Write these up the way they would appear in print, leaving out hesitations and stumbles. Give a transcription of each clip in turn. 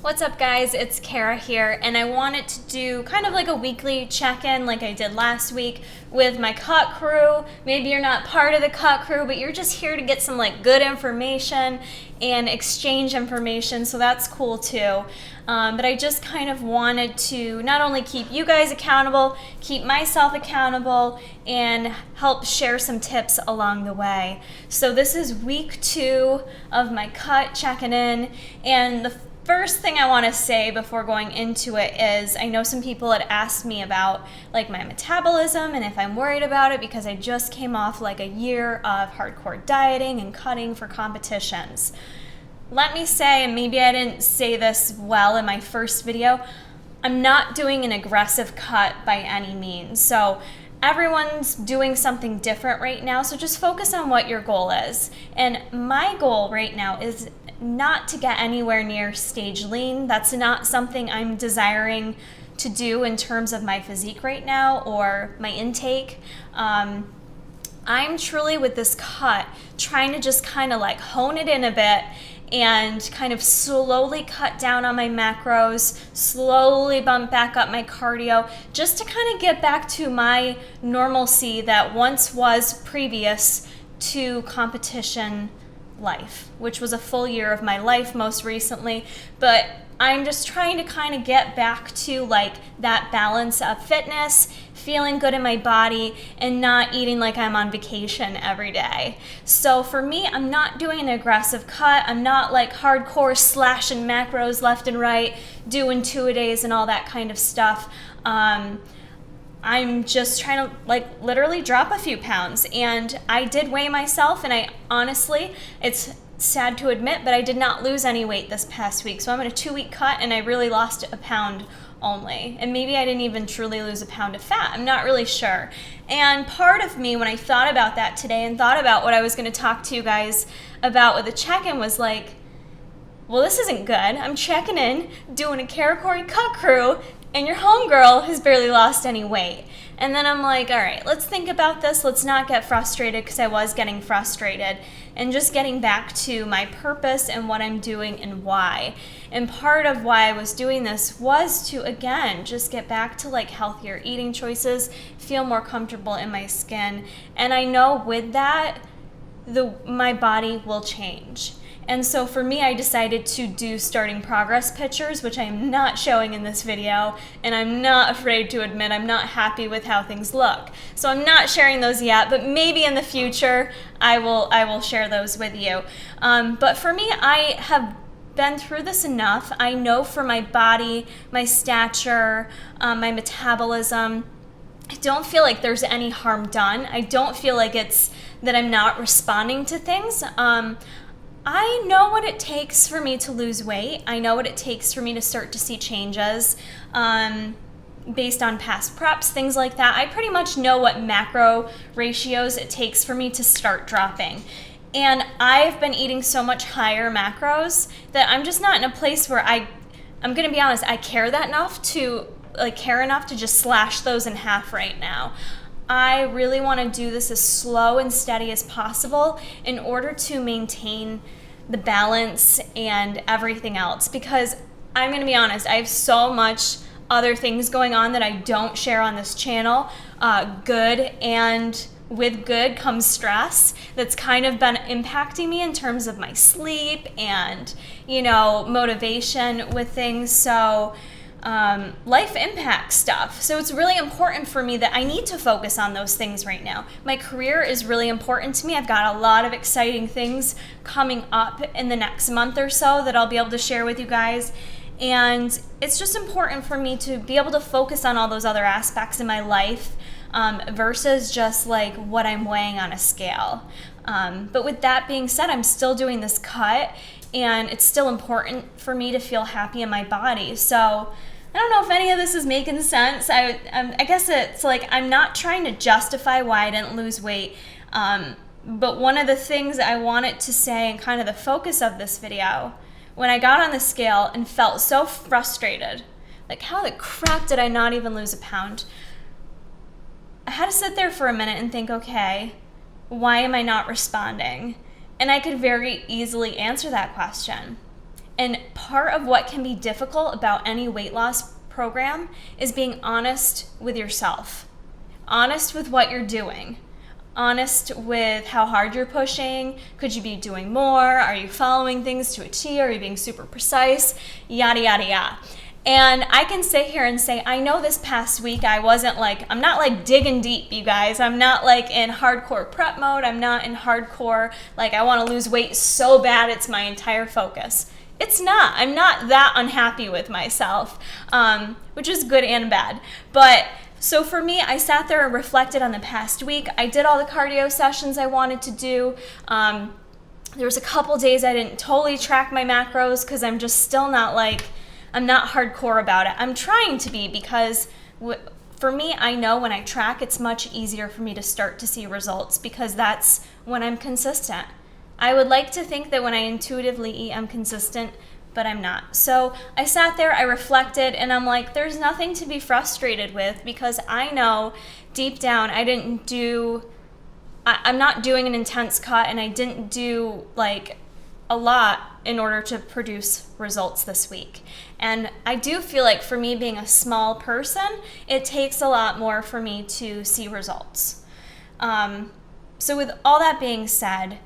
What's up, guys? It's Kara here, and I wanted to do kind of like a weekly check-in like I did last week with my cut crew. Maybe you're not part of the cut crew, but you're just here to get some like good information and exchange information, so that's cool too. But I just kind of wanted to not only keep you guys accountable, keep myself accountable, and help share some tips along the way. So this is week 2 of my cut, checking in, and the first thing I want to say before going into it is I know some people had asked me about like my metabolism and if I'm worried about it because I just came off like a year of hardcore dieting and cutting for competitions. Let me say, and maybe I didn't say this well in my first video, I'm not doing an aggressive cut by any means. So everyone's doing something different right now, so just focus on what your goal is. And my goal right now is not to get anywhere near stage lean. That's not something I'm desiring to do in terms of my physique right now or my intake. I'm truly with this cut trying to just kind of like hone it in a bit and kind of slowly cut down on my macros, slowly bump back up my cardio, just to kind of get back to my normalcy that once was previous to competition life, which was a full year of my life most recently. But I'm just trying to kind of get back to like that balance of fitness, feeling good in my body, and not eating like I'm on vacation every day. So for me, I'm not doing an aggressive cut. I'm not like hardcore slashing macros left and right, doing 2-a-days and all that kind of stuff. I'm just trying to like literally drop a few pounds, and I did weigh myself, and I honestly, it's sad to admit, but I did not lose any weight this past week. So I'm in a 2-week cut and I really lost a pound only, and maybe I didn't even truly lose a pound of fat. I'm not really sure. And part of me, when I thought about that today and thought about what I was going to talk to you guys about with the check-in, was like, well, this isn't good. I'm checking in, doing a Kara Corey cut crew, and your homegirl has barely lost any weight. And then I'm like, all right, let's think about this. Let's not get frustrated, because I was getting frustrated, and just getting back to my purpose and what I'm doing and why. And part of why I was doing this was to, again, just get back to like healthier eating choices, feel more comfortable in my skin. And I know with that, my body will change. And so for me, I decided to do starting progress pictures, which I am not showing in this video, and I'm not afraid to admit I'm not happy with how things look. So I'm not sharing those yet, but maybe in the future I will share those with you. But for me, I have been through this enough. I know for my body, my stature, my metabolism, I don't feel like there's any harm done. I don't feel like it's that I'm not responding to things. I know what it takes for me to lose weight. I know what it takes for me to start to see changes based on past preps, things like that. I pretty much know what macro ratios it takes for me to start dropping. And I've been eating so much higher macros that I'm just not in a place where I'm going to be honest, I care enough to just slash those in half right now. I really want to do this as slow and steady as possible in order to maintain the balance and everything else, because I'm going to be honest, I have so much other things going on that I don't share on this channel, good, and with good comes stress that's kind of been impacting me in terms of my sleep and, motivation with things. So life impact stuff. So it's really important for me that I need to focus on those things right now. My career is really important to me. I've got a lot of exciting things coming up in the next month or so that I'll be able to share with you guys. And it's just important for me to be able to focus on all those other aspects in my life versus just like what I'm weighing on a scale. But with that being said, I'm still doing this cut, and it's still important for me to feel happy in my body. So I don't know if any of this is making sense. I guess it's like I'm not trying to justify why I didn't lose weight. But one of the things I wanted to say, and kind of the focus of this video, when I got on the scale and felt so frustrated, like how the crap did I not even lose a pound? I had to sit there for a minute and think, okay, why am I not responding? And I could very easily answer that question. And part of what can be difficult about any weight loss program is being honest with yourself, honest with what you're doing, honest with how hard you're pushing. Could you be doing more? Are you following things to a T? Are you being super precise? Yada, yada, yada. And I can sit here and say, I know this past week I'm not like digging deep, you guys. I'm not like in hardcore prep mode. I'm not in hardcore, like I want to lose weight so bad it's my entire focus. It's not. I'm not that unhappy with myself, which is good and bad. But so for me, I sat there and reflected on the past week. I did all the cardio sessions I wanted to do. There was a couple days I didn't totally track my macros because I'm just still not like, I'm not hardcore about it. I'm trying to be because for me, I know when I track, it's much easier for me to start to see results because that's when I'm consistent. I would like to think that when I intuitively eat, I'm consistent, but I'm not. So I sat there, I reflected, and I'm like, there's nothing to be frustrated with because I know deep down I'm not doing an intense cut and I didn't do like a lot in order to produce results this week. And I do feel like for me being a small person, it takes a lot more for me to see results. So with all that being said,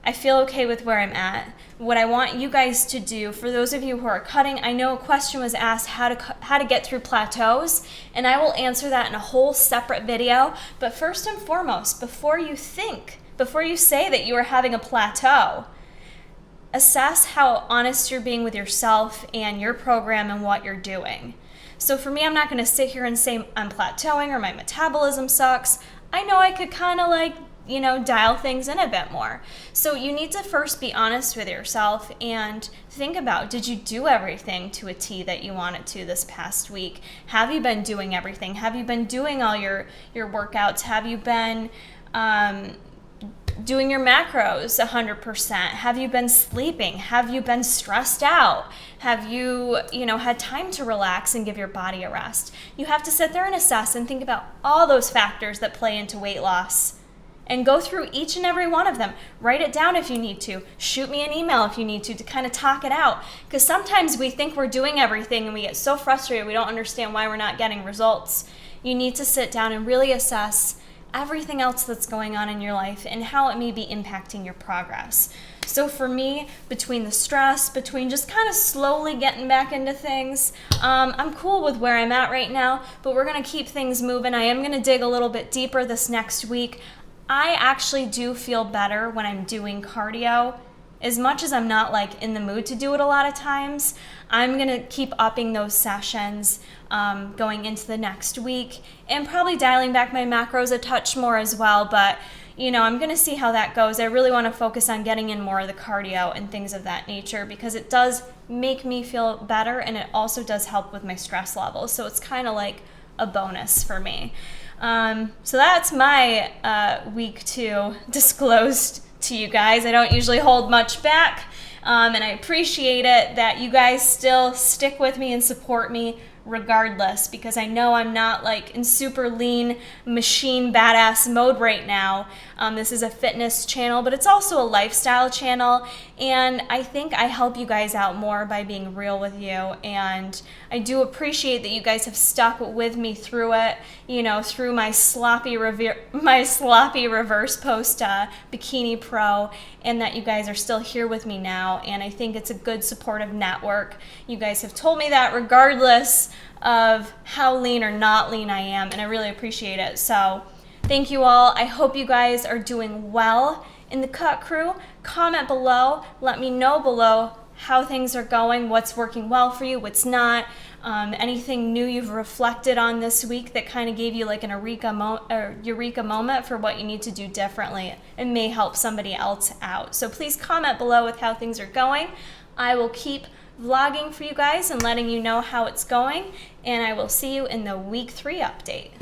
I feel okay with where I'm at. What I want you guys to do, for those of you who are cutting, I know a question was asked how to get through plateaus, and I will answer that in a whole separate video. But first and foremost, before you say that you are having a plateau, assess how honest you're being with yourself and your program and what you're doing. So for me, I'm not going to sit here and say I'm plateauing or my metabolism sucks. I know I could kind of dial things in a bit more. So you need to first be honest with yourself and think about, did you do everything to a T that you wanted to this past week? Have you been doing everything? Have you been doing all your workouts? Have you been doing your macros 100%? Have you been sleeping? Have you been stressed out? Have you, had time to relax and give your body a rest? You have to sit there and assess and think about all those factors that play into weight loss and go through each and every one of them. Write it down if you need to. Shoot me an email if you need to kind of talk it out. Because sometimes we think we're doing everything and we get so frustrated we don't understand why we're not getting results. You need to sit down and really assess everything else that's going on in your life and how it may be impacting your progress. So for me, between the stress, between just kind of slowly getting back into things, I'm cool with where I'm at right now, but we're going to keep things moving. I am going to dig a little bit deeper this next week. I actually do feel better when I'm doing cardio. As much as I'm not like in the mood to do it a lot of times, I'm going to keep upping those sessions going into the next week and probably dialing back my macros a touch more as well. But, I'm going to see how that goes. I really want to focus on getting in more of the cardio and things of that nature because it does make me feel better and it also does help with my stress levels. So it's kind of like a bonus for me. So that's my week 2 disclosed to you guys. I don't usually hold much back, and I appreciate it that you guys still stick with me and support me regardless, because I know I'm not like in super lean machine badass mode right now. This is a fitness channel, but it's also a lifestyle channel, and I think I help you guys out more by being real with you, and I do appreciate that you guys have stuck with me through it, through my sloppy reverse post Bikini Pro, and that you guys are still here with me now, and I think it's a good supportive network. You guys have told me that regardless of how lean or not lean I am, and I really appreciate it. So thank you all. I hope you guys are doing well in the Cut Crew. Comment below. Let me know below how things are going, what's working well for you, what's not, anything new you've reflected on this week that kind of gave you like an eureka moment for what you need to do differently. It may help somebody else out. So please comment below with how things are going. I will keep vlogging for you guys and letting you know how it's going, and I will see you in the week 3 update.